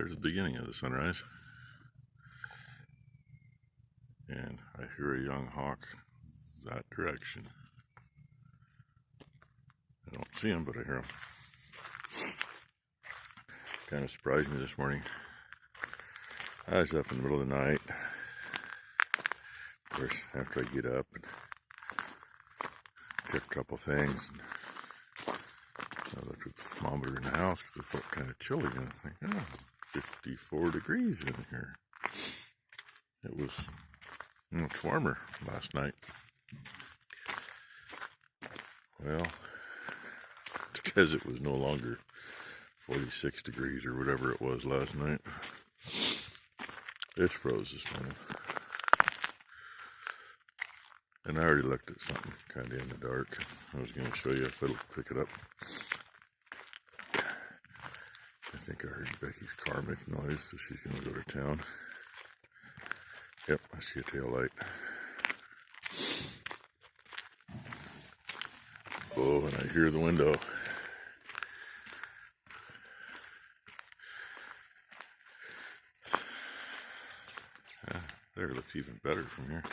There's the beginning of the sunrise. And I hear a young hawk that direction. I don't see him, but I hear him. Kind of surprised me this morning. I was up in the middle of the night. Of course, after I get up and check a couple things, and I looked at the thermometer in the house because it felt kind of chilly, and I think, oh, 54 degrees in here. It was much warmer last night. Well, because it was no longer 46 degrees or whatever it was last night. It's froze this morning. And I already looked at something kind of in the dark. I was going to show you if it'll pick it up. I think I heard Becky's car make noise, so she's going to go to town. Yep, I see a tail light. Oh, and I hear the window. There, it looks even better from here,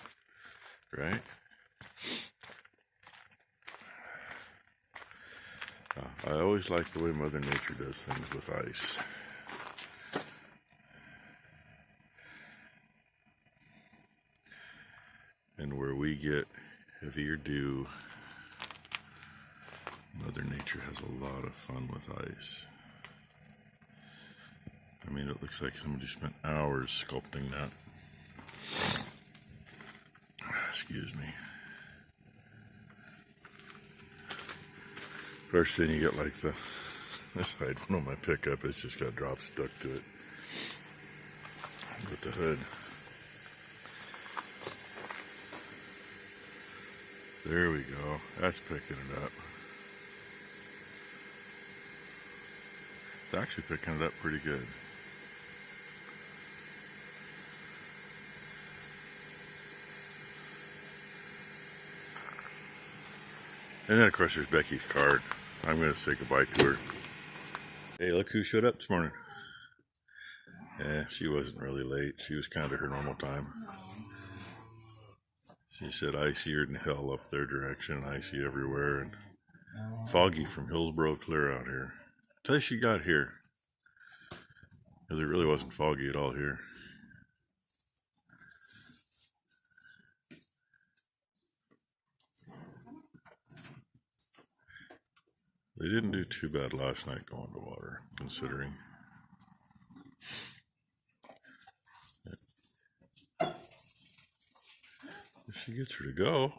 right? I always like the way Mother Nature does things with ice. And where we get heavier dew, Mother Nature has a lot of fun with ice. I mean, it looks like somebody spent hours sculpting that. Excuse me. First thing you get like this side one on my pickup, it's just got drops stuck to it with the hood. There we go. That's picking it up. It's actually picking it up pretty good. And then, of course, there's Becky's card. I'm going to say goodbye to her. Hey, look who showed up this morning. Yeah, she wasn't really late. She was kind of her normal time. She said, icier than hell up their direction, icy everywhere, and foggy from Hillsboro clear out here. Until she got here. Because it really wasn't foggy at all here. They didn't do too bad last night going to water, considering. If she gets her to go.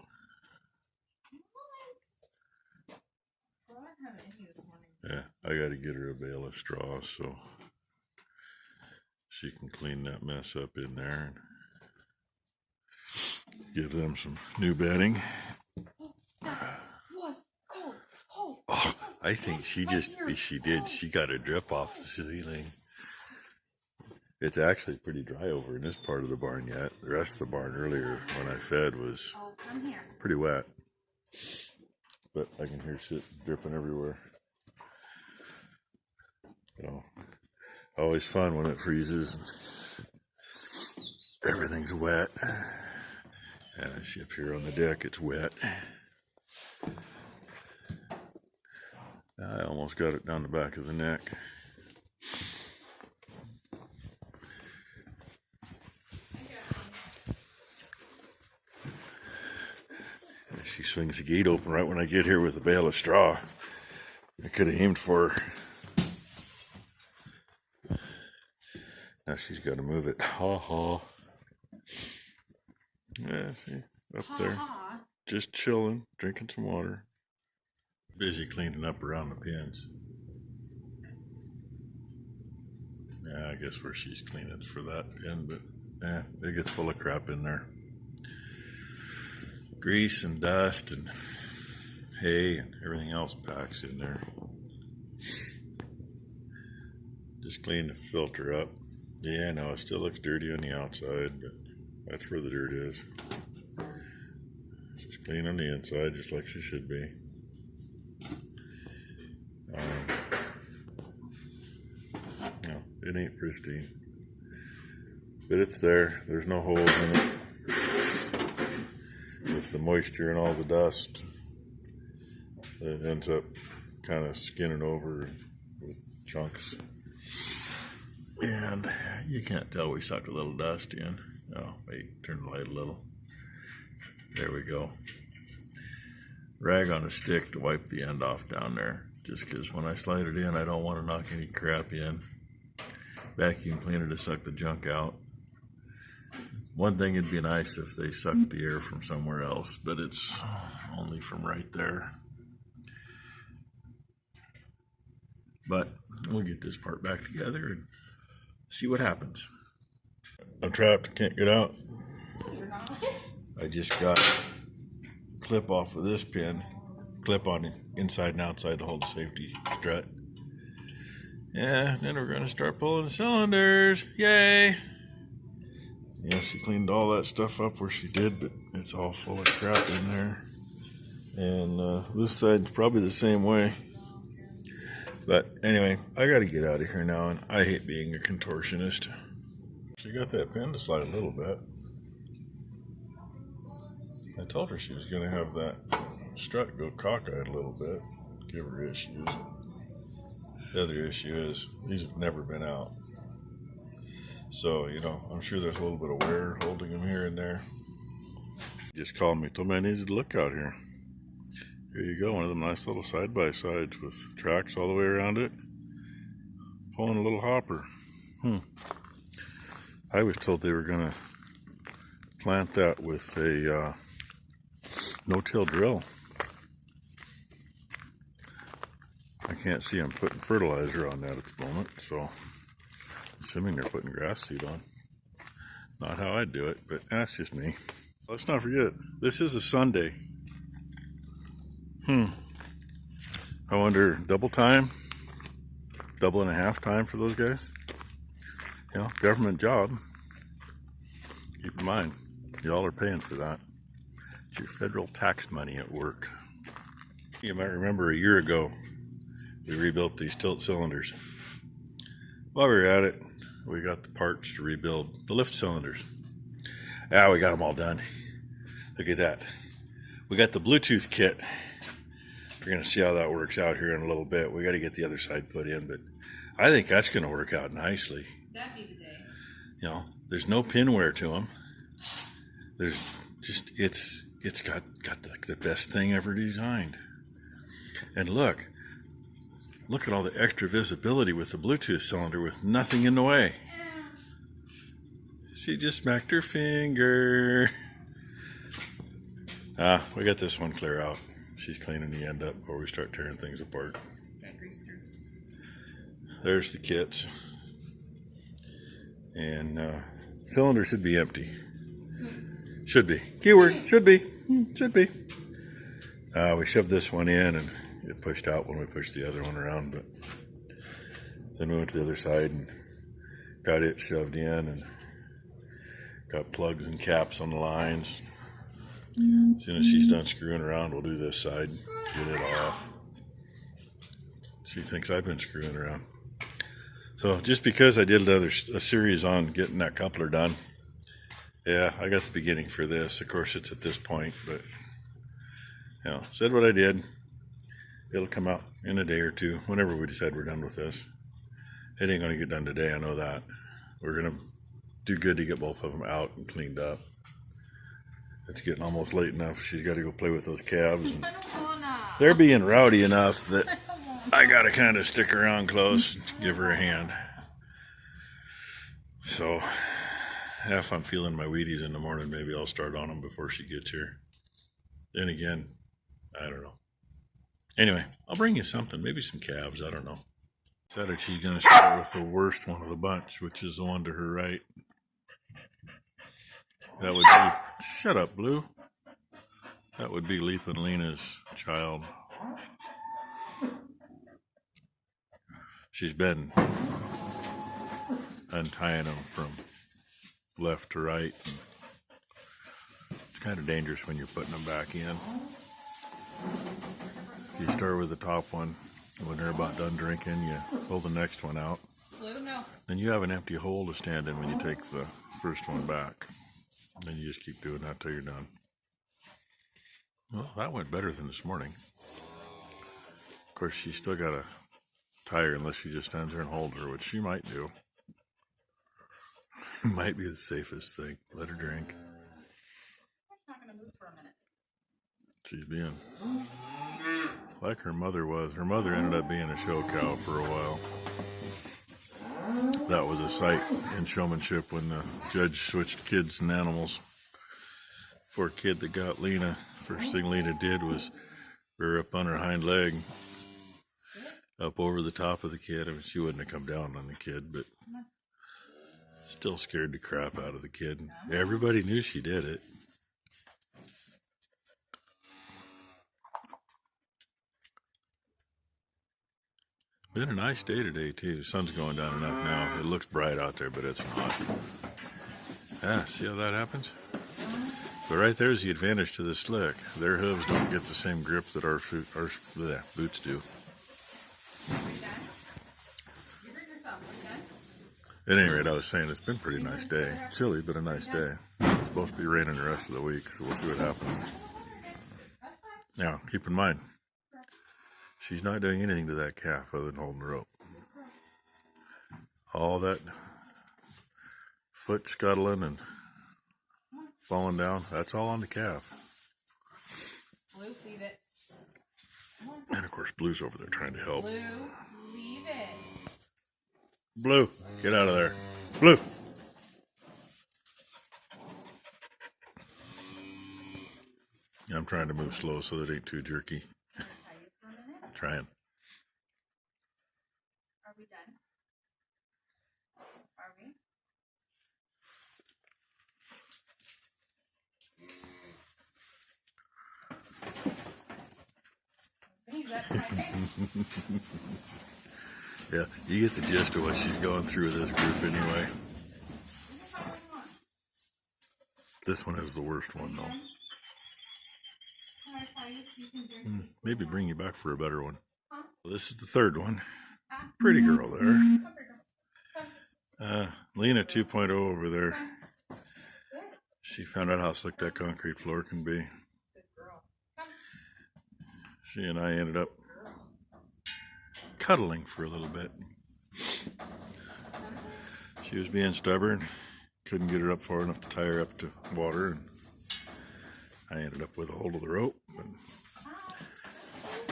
Yeah, I got to get her a bale of straw so she can clean that mess up in there and give them some new bedding. Oh, I think she got a drip off the ceiling. It's actually pretty dry over in this part of the barn yet. The rest of the barn earlier when I fed was pretty wet. But I can hear shit dripping everywhere. So, always fun when it freezes and everything's wet. And I see up here on the deck it's wet. I almost got it down the back of the neck. She swings the gate open right when I get here with a bale of straw. I could have aimed for her. Now she's got to move it. Ha ha. Yeah, see, up there. Just chilling, drinking some water. Busy cleaning up around the pins. Yeah, I guess where she's cleaning is for that pin, but yeah, it gets full of crap in there. Grease and dust and hay and everything else packs in there. Just clean the filter up. Yeah, no, it still looks dirty on the outside, but that's where the dirt is. She's clean on the inside, just like she should be. It ain't pristine. But it's there. There's no holes in it. With the moisture and all the dust, it ends up kind of skinning over with chunks. And you can't tell we sucked a little dust in. Oh, wait, turn the light a little. There we go. Rag on a stick to wipe the end off down there. Just because when I slide it in, I don't want to knock any crap in. Vacuum cleaner to suck the junk out. One thing, it'd be nice if they sucked the air from somewhere else, but it's only from right there. But we'll get this part back together and see what happens. I'm trapped, can't get out. I just got a clip off of this pin, clip on it inside and outside to hold the safety strut. Yeah, then we're gonna start pulling the cylinders. Yay! Yeah, she cleaned all that stuff up where she did, but it's all full of crap in there. And this side's probably the same way. But anyway, I gotta get out of here now, and I hate being a contortionist. She got that pin to slide a little bit. I told her she was gonna have that strut go cockeyed a little bit, give her issues. The other issue is these have never been out. So, you know, I'm sure there's a little bit of wear holding them here and there. Just called me, told me I needed to look out here. Here you go, one of them nice little side-by-sides with tracks all the way around it. Pulling a little hopper. I was told they were going to plant that with a no-till drill. I can't see them putting fertilizer on that at the moment, so assuming they're putting grass seed on. Not how I'd do it, but that's just me. Let's not forget, this is a Sunday. I wonder, double time? Double and a half time for those guys? You know, government job. Keep in mind, y'all are paying for that. It's your federal tax money at work. You might remember a year ago, we rebuilt these tilt cylinders. While we were at it, we got the parts to rebuild the lift cylinders. Ah, we got them all done. Look at that. We got the Bluetooth kit. We're going to see how that works out here in a little bit. We got to get the other side put in, but I think that's going to work out nicely. That'd be the day. You know, there's no pin wear to them. There's just, it's got the best thing ever designed. And look at all the extra visibility with the Bluetooth cylinder with nothing in the way. She just smacked her finger. We got this one clear out. She's cleaning the end up before we start tearing things apart. There's the kits. And cylinder should be empty. Should be. Keyword, should be. Should be. We shoved this one in and it pushed out when we pushed the other one around, but then we went to the other side and got it shoved in and got plugs and caps on the lines. As soon as she's done screwing around, we'll do this side, get it off. She thinks I've been screwing around. So just because I did a series on getting that coupler done, yeah, I got the beginning for this. Of course, it's at this point, but you know, said what I did. It'll come out in a day or two, whenever we decide we're done with this. It ain't going to get done today, I know that. We're going to do good to get both of them out and cleaned up. It's getting almost late enough. She's got to go play with those calves. And they're being rowdy enough that I got to kind of stick around close and give her a hand. So, if I'm feeling my Wheaties in the morning, maybe I'll start on them before she gets here. Then again, I don't know. Anyway, I'll bring you something. Maybe some calves. I don't know. Decided she's going to start with the worst one of the bunch, which is the one to her right. That would be... Shut up, Blue. That would be Leapin' Lena's child. She's been untying them from left to right. It's kind of dangerous when you're putting them back in. You start with the top one. When they're about done drinking, you pull the next one out. Blue, no. And you have an empty hole to stand in when you take the first one back. And you just keep doing that till you're done. Well, that went better than this morning. Of course, she's still got to tie her unless she just stands there and holds her, which she might do. Might be the safest thing. Let her drink. Not gonna move for a minute. She's being like her mother was. Her mother ended up being a show cow for a while. That was a sight in showmanship when the judge switched kids and animals. Poor kid that got Lena. First thing Lena did was rear up on her hind leg, up over the top of the kid. I mean, she wouldn't have come down on the kid, but still scared the crap out of the kid. Everybody knew she did it. Been a nice day today, too. Sun's going down enough now. It looks bright out there, but it's not. Ah, see how that happens? But right there's the advantage to the slick. Their hooves don't get the same grip that our boots do. At any rate, I was saying it's been a pretty nice day. Chilly, but a nice day. It's supposed to be raining the rest of the week, so we'll see what happens. Now, keep in mind, she's not doing anything to that calf other than holding the rope. All that foot scuttling and falling down, that's all on the calf. Blue, leave it. And of course, Blue's over there trying to help. Blue, leave it. Blue, get out of there. Blue! Yeah, I'm trying to move slow so that it ain't too jerky. Trying. Are we done? Are we? Yeah, you get the gist of what she's going through with this group anyway. This one is the worst one, though. Maybe bring you back for a better one. Well, this is the third one. Pretty girl there. Lena 2.0 over there. She found out how slick that concrete floor can be. She and I ended up cuddling for a little bit. She was being stubborn. Couldn't get her up far enough to tie her up to water. And I ended up with a hold of the rope. And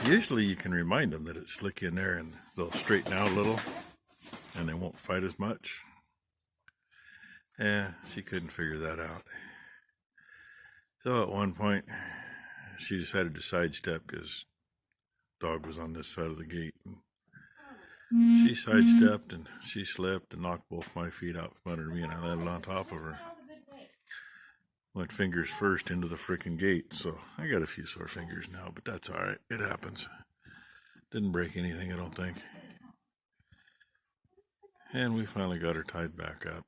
usually you can remind them that it's slick in there and they'll straighten out a little and they won't fight as much. Yeah, she couldn't figure that out. So at one point, she decided to sidestep because dog was on this side of the gate. She sidestepped and she slipped and knocked both my feet out from under me, and I landed on top of her. Went fingers first into the frickin' gate, so I got a few sore fingers now, but that's all right. It happens. Didn't break anything, I don't think. And we finally got her tied back up.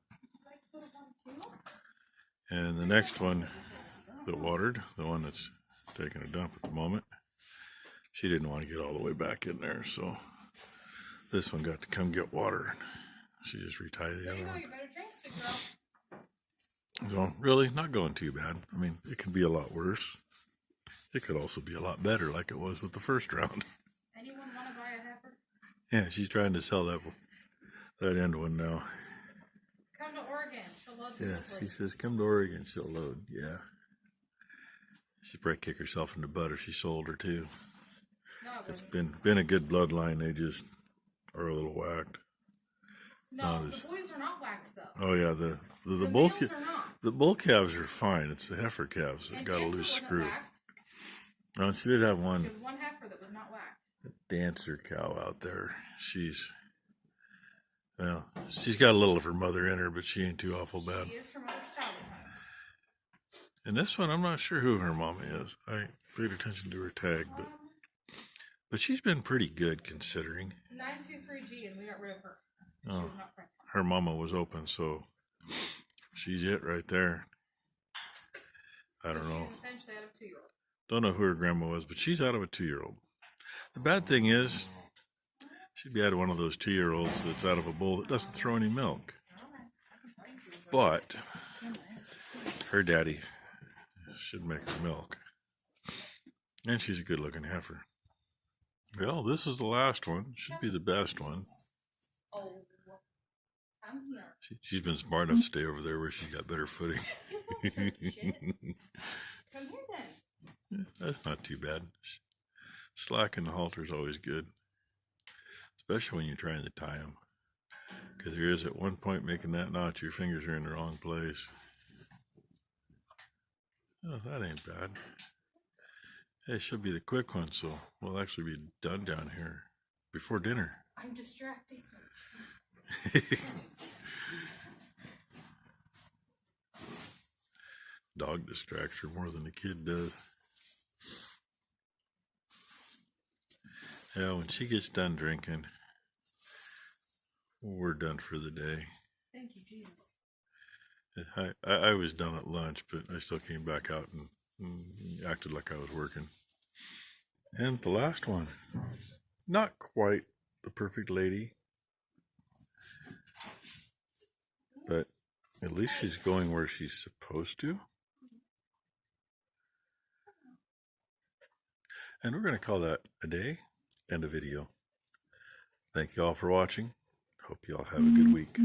And the next one that watered, the one that's taking a dump at the moment, she didn't want to get all the way back in there, so this one got to come get water. She just retied the other one. So really, not going too bad. I mean, it could be a lot worse. It could also be a lot better, like it was with the first round. Anyone want to buy a heifer? Yeah, she's trying to sell that end one now. Come to Oregon. She'll load. Yeah, she says, come to Oregon, she'll load. Yeah. She'd probably kick herself in the butt if she sold her too. No, it's been a good bloodline. They just are a little whacked. No, the boys are not whacked though. Oh yeah, the bull calves are fine. It's the heifer calves that got a loose screw. Oh, she did have one. She had one heifer that was not whacked. A dancer cow out there. She's got a little of her mother in her, but she ain't too awful bad. She is her mother's child at times. And this one, I'm not sure who her mama is. I paid attention to her tag, but she's been pretty good considering. 923G, and we got rid of her. Oh, she was not pregnant. Her mama was open, so she's it right there. I don't know. She's essentially out of a 2-year-old. Don't know who her grandma was, but she's out of a 2-year-old. The bad thing is, She'd be out of one of those 2-year-olds that's out of a bowl that doesn't throw any milk. But her daddy should make her milk. And she's a good-looking heifer. Well, this is the last one. Should be the best one. Oh, come here. She's been smart enough to stay over there where she's got better footing. Come here then. That's not too bad. Slack in the halter is always good, especially when you're trying to tie them. Because there is at one point making that notch, your fingers are in the wrong place. Oh, that ain't bad. Hey, it should be the quick one, so we'll actually be done down here before dinner. I'm distracting. Dog distracts her more than the kid does. Yeah, when she gets done drinking, we're done for the day. Thank you, Jesus. I was done at lunch, but I still came back out and acted like I was working. And the last one, not quite the perfect lady, but at least she's going where she's supposed to. And we're going to call that a day and a video. Thank you all for watching. Hope you all have a good week.